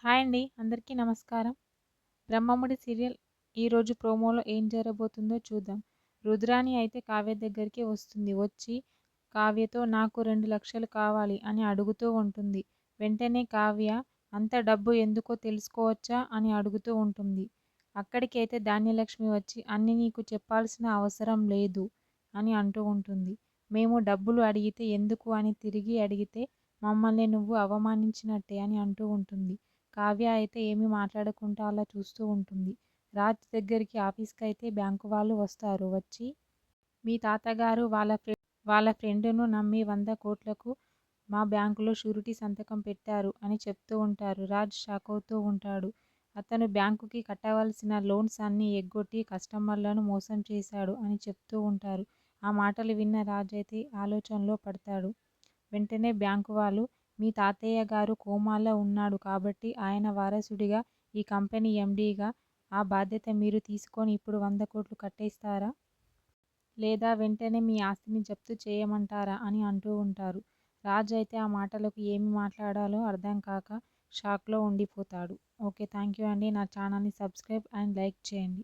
Hi అండి. అందరికీ నమస్కారం. 'బ్రహ్మముడి' సీరియల్ ఈరోజు ప్రోమోలో ఏం జరగబోతుందో చూద్దాం. రుద్రాణి అయితే కావ్య దగ్గరికి వస్తుంది. వచ్చి కావ్యతో నాకు 2,00,000 కావాలి అని అడుగుతూ ఉంటుంది. వెంటనే కావ్య అంత డబ్బు ఎందుకో తెలుసుకోవచ్చా అని అడుగుతూ ఉంటుంది. అక్కడికైతే ధాన్యలక్ష్మి వచ్చి అన్నీ నీకు చెప్పాల్సిన అవసరం లేదు అని అంటూ ఉంటుంది. మేము డబ్బులు అడిగితే ఎందుకు అని తిరిగి అడిగితే మమ్మల్ని నువ్వు అవమానించినట్టే అని అంటూ ఉంటుంది. కావ్య అయితే ఏమీ మాట్లాడకుండా అలా చూస్తూ ఉంటుంది. రాజ్ దగ్గరికి ఆఫీస్‌కైతే బ్యాంకు వాళ్ళు వస్తారు. వచ్చి మీ తాతగారు వాళ్ళ ఫ్రెండును నమ్మి 100,00,00,000కు మా బ్యాంకులో షూరిటీ సంతకం పెట్టారు అని చెప్తూ ఉంటారు. రాజ్ షాకవుతూ ఉంటాడు. అతను బ్యాంకుకి కట్టవలసిన లోన్స్ అన్నీ ఎగ్గొట్టి కస్టమర్లను మోసం చేశాడు అని చెప్తూ ఉంటారు. ఆ మాటలు విన్న రాజ్ అయితే ఆలోచనలో పడతాడు. వెంటనే బ్యాంకు వాళ్ళు మీ తాతయ్య గారు కోమాలో ఉన్నాడు కాబట్టి ఆయన వారసుడిగా ఈ కంపెనీ ఎండీగా ఆ బాధ్యత మీరు తీసుకొని ఇప్పుడు 100,00,00,000 కట్టేస్తారా? లేదా వెంటనే మీ ఆస్తిని జప్తు చేయమంటారా అని అంటూ ఉంటారు. రాజ్ అయితే ఆ మాటలకు ఏమి మాట్లాడాలో అర్థం కాక షాక్‌లో ఉండిపోతాడు. ఓకే. థ్యాంక్ యూ అండి. నా ఛానల్‌ని సబ్స్క్రైబ్ అండ్ లైక్ చేయండి.